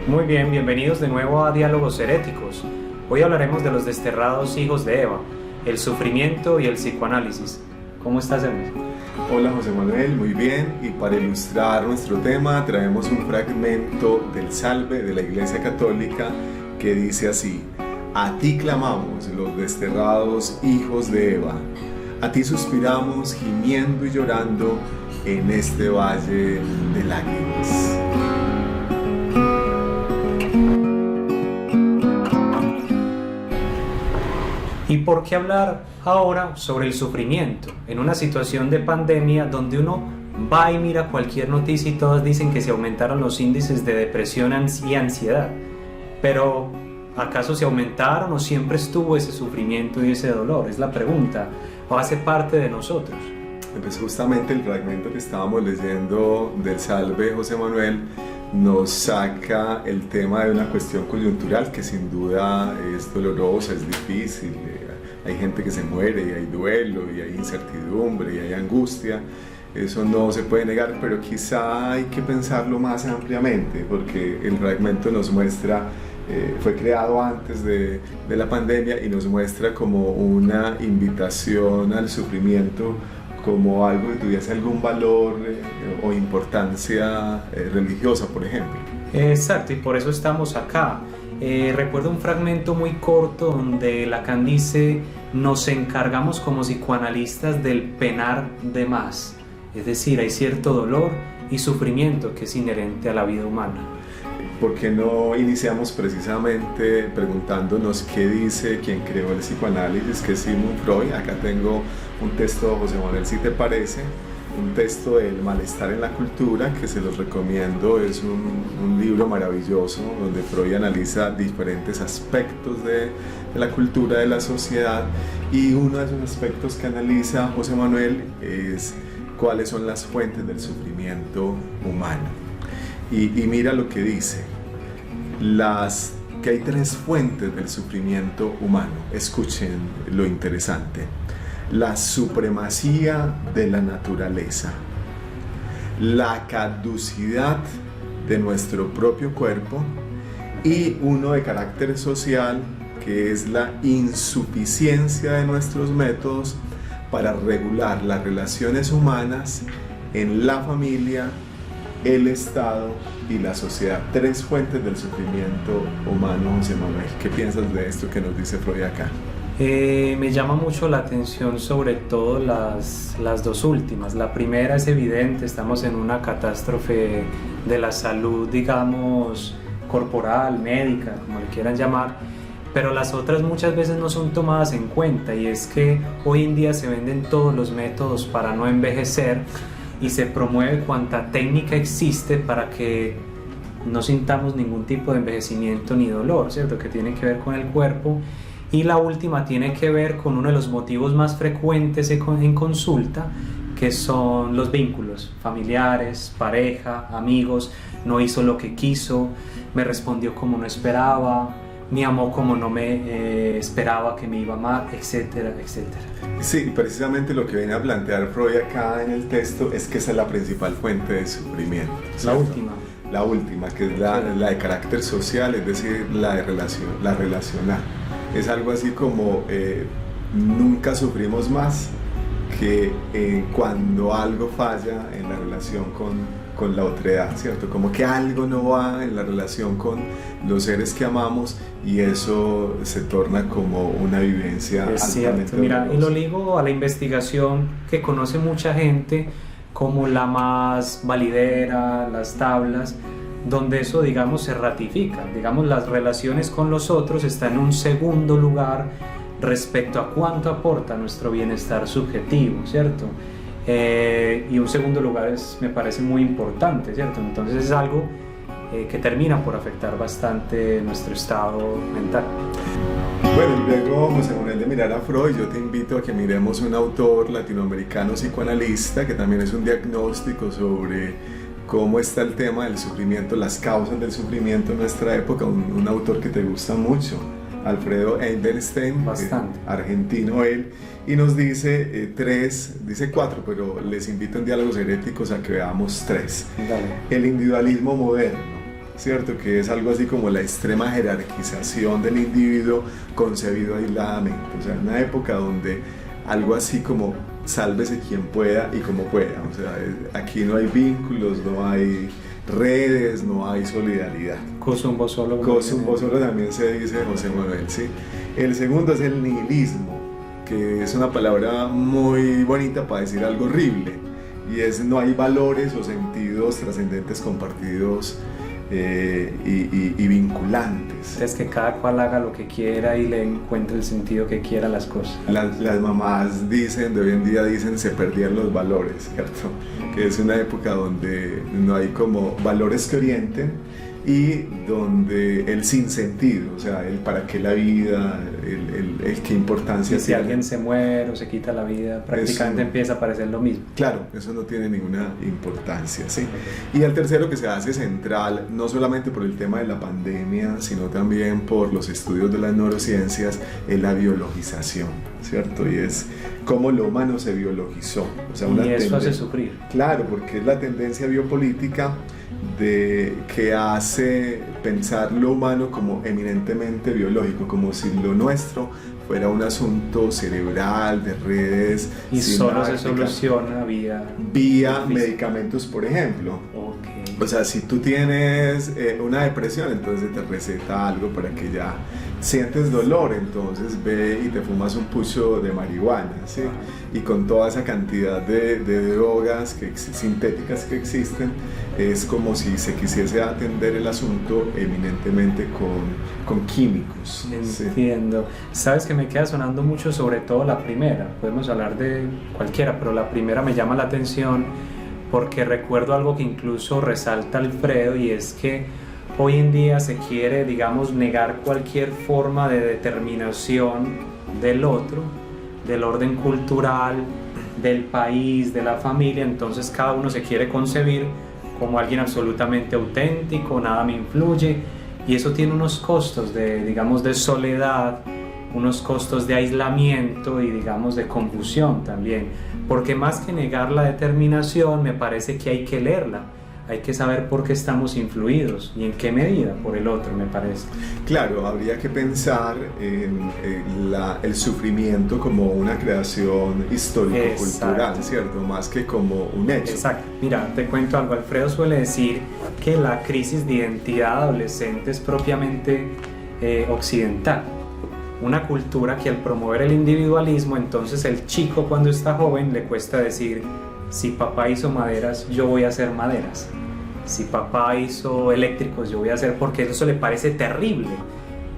Muy bien, bienvenidos de nuevo a Diálogos Heréticos. Hoy hablaremos de los desterrados hijos de Eva, el sufrimiento y el psicoanálisis. ¿Cómo estás, Hermes? Hola José Manuel, muy bien, y para ilustrar nuestro tema traemos un fragmento del Salve de la Iglesia Católica que dice así: a ti clamamos, los desterrados hijos de Eva, a ti suspiramos gimiendo y llorando en este valle de lágrimas. ¿Y por qué hablar ahora sobre el sufrimiento en una situación de pandemia donde uno va y mira cualquier noticia y todas dicen que se aumentaron los índices de depresión y ansiedad? Pero ¿acaso se aumentaron o siempre estuvo ese sufrimiento y ese dolor? Es la pregunta. ¿O hace parte de nosotros? Pues justamente el fragmento que estábamos leyendo del Salve, José Manuel, nos saca el tema de una cuestión coyuntural que sin duda es dolorosa, es difícil. Hay gente que se muere y hay duelo y hay incertidumbre y hay angustia. Eso no se puede negar, pero quizá hay que pensarlo más ampliamente, porque el fragmento nos muestra, fue creado antes de la pandemia y nos muestra como una invitación al sufrimiento, como algo que tuviese algún valor o importancia religiosa, por ejemplo. Exacto, y por eso estamos acá. Recuerdo un fragmento muy corto donde Lacan dice: nos encargamos como psicoanalistas del penar de más. Es decir, hay cierto dolor y sufrimiento que es inherente a la vida humana. ¿Por qué no iniciamos precisamente preguntándonos qué dice quien creó el psicoanálisis, que es Sigmund Freud? Acá tengo un texto, José Manuel, si te parece, un texto del malestar en la cultura, que se los recomiendo. Es un libro maravilloso donde Freud analiza diferentes aspectos de la cultura, de la sociedad, y uno de esos aspectos que analiza José Manuel es cuáles son las fuentes del sufrimiento humano. Y mira lo que dice, que hay tres fuentes del sufrimiento humano. Escuchen lo interesante: la supremacía de la naturaleza, la caducidad de nuestro propio cuerpo, y uno de carácter social, que es la insuficiencia de nuestros métodos para regular las relaciones humanas en la familia, el Estado y la sociedad. Tres fuentes del sufrimiento humano, José Manuel. ¿Qué piensas de esto que nos dice Freud acá? Me llama mucho la atención sobre todo las dos últimas. La primera es evidente, estamos en una catástrofe de la salud, digamos, corporal, médica, como le quieran llamar, pero las otras muchas veces no son tomadas en cuenta, y es que hoy en día se venden todos los métodos para no envejecer y se promueve cuanta técnica existe para que no sintamos ningún tipo de envejecimiento ni dolor, ¿cierto? Que tiene que ver con el cuerpo. Y la última tiene que ver con uno de los motivos más frecuentes en consulta, que son los vínculos familiares, pareja, amigos. No hizo lo que quiso, me respondió como no esperaba, me amó como no me esperaba que me iba a amar, etcétera, etcétera. Sí, precisamente lo que viene a plantear Freud acá en el texto es que esa es la principal fuente de sufrimiento, ¿cierto? La última, que es la de carácter social, es decir, la relacional. Es algo así como nunca sufrimos más que cuando algo falla en la relación con la otredad, ¿cierto? Como que algo no va en la relación con los seres que amamos, y eso se torna como una vivencia altamente Mira, dolorosa. y lo ligo a la investigación que conoce mucha gente como la más validera, las tablas, donde eso, digamos, se ratifica. Digamos, las relaciones con los otros están en un segundo lugar respecto a cuánto aporta nuestro bienestar subjetivo, ¿cierto? Y un segundo lugar me parece muy importante, ¿cierto? Entonces es algo que termina por afectar bastante nuestro estado mental. Bueno, y luego, José Manuel, de mirar a Freud, yo te invito a que miremos un autor latinoamericano psicoanalista que también es un diagnóstico sobre cómo está el tema del sufrimiento, las causas del sufrimiento en nuestra época, un autor que te gusta mucho, Alfredo Eidelstein, argentino él, y nos dice dice cuatro, pero les invito en Diálogos Heréticos a que veamos tres. Dale. El individualismo moderno, ¿cierto? Que es algo así como la extrema jerarquización del individuo concebido aisladamente. O sea, en una época donde algo así como sálvese quien pueda y como pueda. O sea, aquí no hay vínculos, no hay redes, no hay solidaridad. Cosumbo solo. Cosumbo solo también se dice José Manuel, ¿sí? El segundo es el nihilismo, que es una palabra muy bonita para decir algo horrible, y es no hay valores o sentidos trascendentes compartidos y vinculantes. Es que cada cual haga lo que quiera y le encuentre el sentido que quiera a las cosas. Las mamás dicen, de hoy en día dicen, se perdían los valores, ¿cierto? Que es una época donde no hay como valores que orienten y donde el sinsentido, o sea, el para qué la vida, el qué importancia si tiene. alguien se muere o se quita la vida, prácticamente Eso, empieza a parecer lo mismo. Claro, eso no tiene ninguna importancia, ¿sí? Y el tercero que se hace central, no solamente por el tema de la pandemia, sino también por los estudios de las neurociencias, es la biologización, ¿cierto? Y es cómo lo humano se biologizó. O sea, y eso hace sufrir. Claro, porque es la tendencia biopolítica que hace pensar lo humano como eminentemente biológico, como si lo nuestro fuera un asunto cerebral, de redes y solo se soluciona vía medicamentos, por ejemplo. Okay. O sea, si tú tienes una depresión, entonces te receta algo para que ya sientes dolor, entonces ve y te fumas un pucho de marihuana, ¿sí? Y con toda esa cantidad de drogas sintéticas que existen, es como si se quisiese atender el asunto eminentemente con químicos. Entiendo. ¿Sí? Sabes que me queda sonando mucho, sobre todo la primera, podemos hablar de cualquiera, pero la primera me llama la atención porque recuerdo algo que incluso resalta Alfredo, y es que hoy en día se quiere, digamos, negar cualquier forma de determinación del otro, del orden cultural, del país, de la familia. Entonces cada uno se quiere concebir como alguien absolutamente auténtico, nada me influye, y eso tiene unos costos digamos, de soledad, unos costos de aislamiento y, digamos, de confusión también, porque más que negar la determinación, me parece que hay que leerla. Hay que saber por qué estamos influidos y en qué medida por el otro, me parece. Claro, habría que pensar en el sufrimiento como una creación histórico-cultural, ¿cierto? Más que como un hecho. Exacto. Mira, te cuento algo. Alfredo suele decir que la crisis de identidad adolescente es propiamente occidental. Una cultura que al promover el individualismo, entonces el chico cuando está joven le cuesta decir: si papá hizo maderas, yo voy a hacer maderas. Si papá hizo eléctricos, yo voy a hacer, porque eso le parece terrible,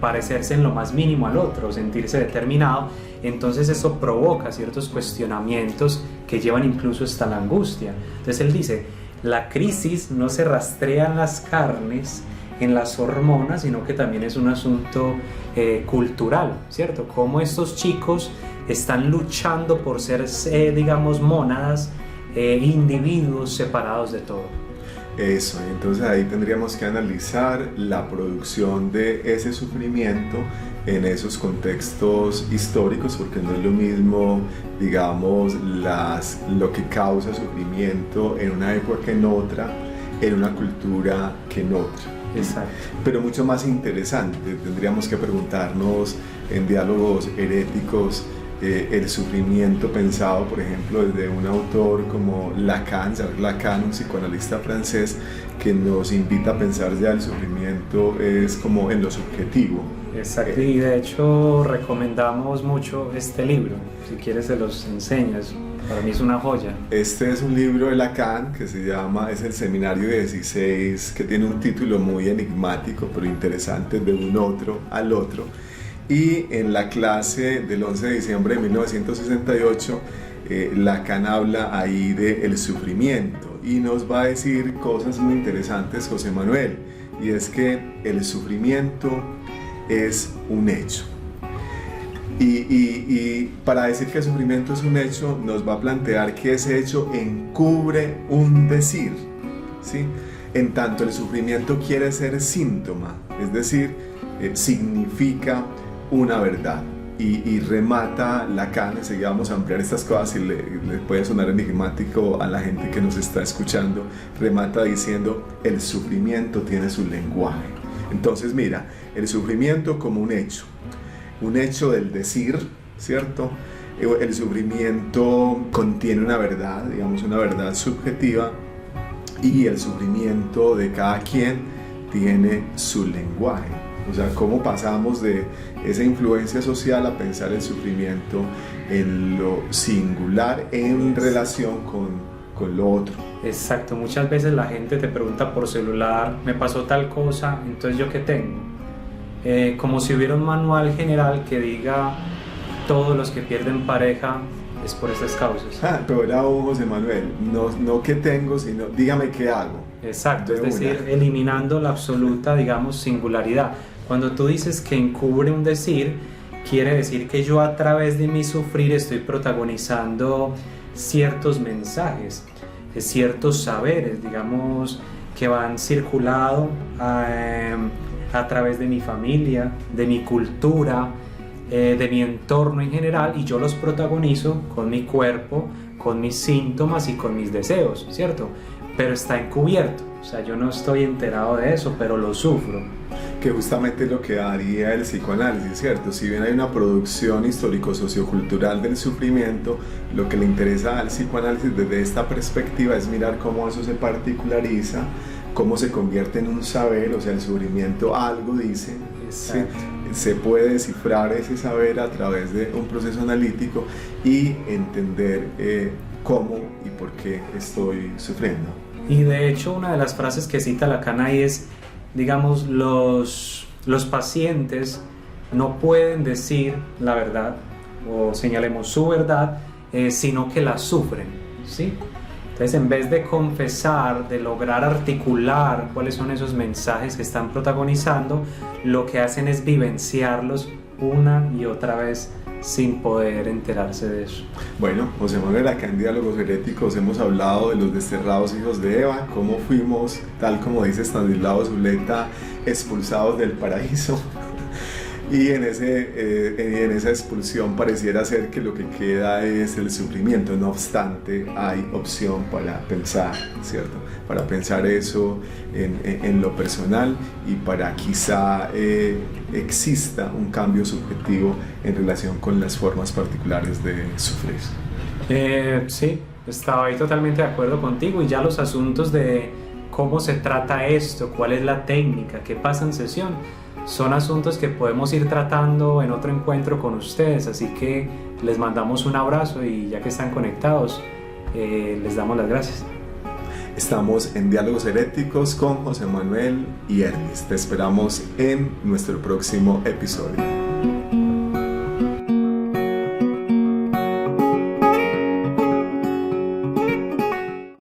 parecerse en lo más mínimo al otro, sentirse determinado. Entonces eso provoca ciertos cuestionamientos que llevan incluso hasta la angustia. Entonces él dice, la crisis no se rastrea en las carnes, en las hormonas, sino que también es un asunto cultural, ¿cierto? Cómo estos chicos están luchando por ser, digamos, mónadas, individuos separados de todo. Eso, entonces ahí tendríamos que analizar la producción de ese sufrimiento en esos contextos históricos, porque no es lo mismo, digamos, lo que causa sufrimiento en una época que en otra, en una cultura que en otra. Exacto. Pero mucho más interesante, tendríamos que preguntarnos en diálogos heréticos el sufrimiento pensado, por ejemplo, desde un autor como Lacan, un psicoanalista francés, que nos invita a pensar ya el sufrimiento es como en lo subjetivo. Exacto, y de hecho recomendamos mucho este libro, si quieres se los enseñas, para mí es una joya. Este es un libro de Lacan que se llama, es el Seminario 16, que tiene un título muy enigmático pero interesante, de un otro al otro. Y en la clase del 11 de diciembre de 1968, Lacan habla ahí del sufrimiento y nos va a decir cosas muy interesantes, José Manuel, y es que el sufrimiento es un hecho. Y para decir que el sufrimiento es un hecho, nos va a plantear que ese hecho encubre un decir, ¿sí? En tanto el sufrimiento quiere ser síntoma, es decir, significa una verdad. y remata Lacan. Enseguida vamos a ampliar estas cosas y le puede sonar enigmático a la gente que nos está escuchando. Remata diciendo: el sufrimiento tiene su lenguaje. Entonces mira, el sufrimiento como un hecho del decir, ¿cierto? El sufrimiento contiene una verdad, digamos una verdad subjetiva, y el sufrimiento de cada quien tiene su lenguaje. O sea, cómo pasamos de esa influencia social a pensar el sufrimiento en lo singular en relación con lo otro. Exacto, muchas veces la gente te pregunta por celular: me pasó tal cosa, entonces ¿yo qué tengo? Como si hubiera un manual general que diga: todos los que pierden pareja es por estas causas. Pero era José Manuel, no qué tengo, sino dígame qué hago. Exacto, es decir, eliminando la absoluta, digamos, singularidad. Cuando tú dices que encubre un decir, quiere decir que yo a través de mi sufrir estoy protagonizando ciertos mensajes, ciertos saberes, digamos, que van circulando a través de mi familia, de mi cultura, de mi entorno en general, y yo los protagonizo con mi cuerpo, con mis síntomas y con mis deseos, ¿cierto? Pero está encubierto, o sea, yo no estoy enterado de eso, pero lo sufro. Que justamente es lo que haría el psicoanálisis, ¿cierto? Si bien hay una producción histórico-sociocultural del sufrimiento, lo que le interesa al psicoanálisis desde esta perspectiva es mirar cómo eso se particulariza, cómo se convierte en un saber. O sea, el sufrimiento algo dice, ¿sí? Se puede descifrar ese saber a través de un proceso analítico y entender cómo y por qué estoy sufriendo. Y de hecho, una de las frases que cita Lacan ahí es, digamos, los pacientes no pueden decir la verdad, o señalemos su verdad, sino que la sufren, ¿sí? Entonces, en vez de confesar, de lograr articular cuáles son esos mensajes que están protagonizando, lo que hacen es vivenciarlos una y otra vez sin poder enterarse de eso. Bueno, José Manuel, acá en Diálogos Heréticos hemos hablado de los desterrados hijos de Eva, cómo fuimos, tal como dice Stanislao Zuleta, expulsados del paraíso. Y en esa expulsión pareciera ser que lo que queda es el sufrimiento. No obstante, hay opción para pensar, ¿cierto? Para pensar eso en lo personal, y para quizá exista un cambio subjetivo en relación con las formas particulares de sufrir. Sí, estaba ahí totalmente de acuerdo contigo, y ya los asuntos de cómo se trata esto, cuál es la técnica, qué pasa en sesión, son asuntos que podemos ir tratando en otro encuentro con ustedes, así que les mandamos un abrazo, y ya que están conectados, les damos las gracias. Estamos en Diálogos Heréticos con José Manuel y Hermes. Te esperamos en nuestro próximo episodio.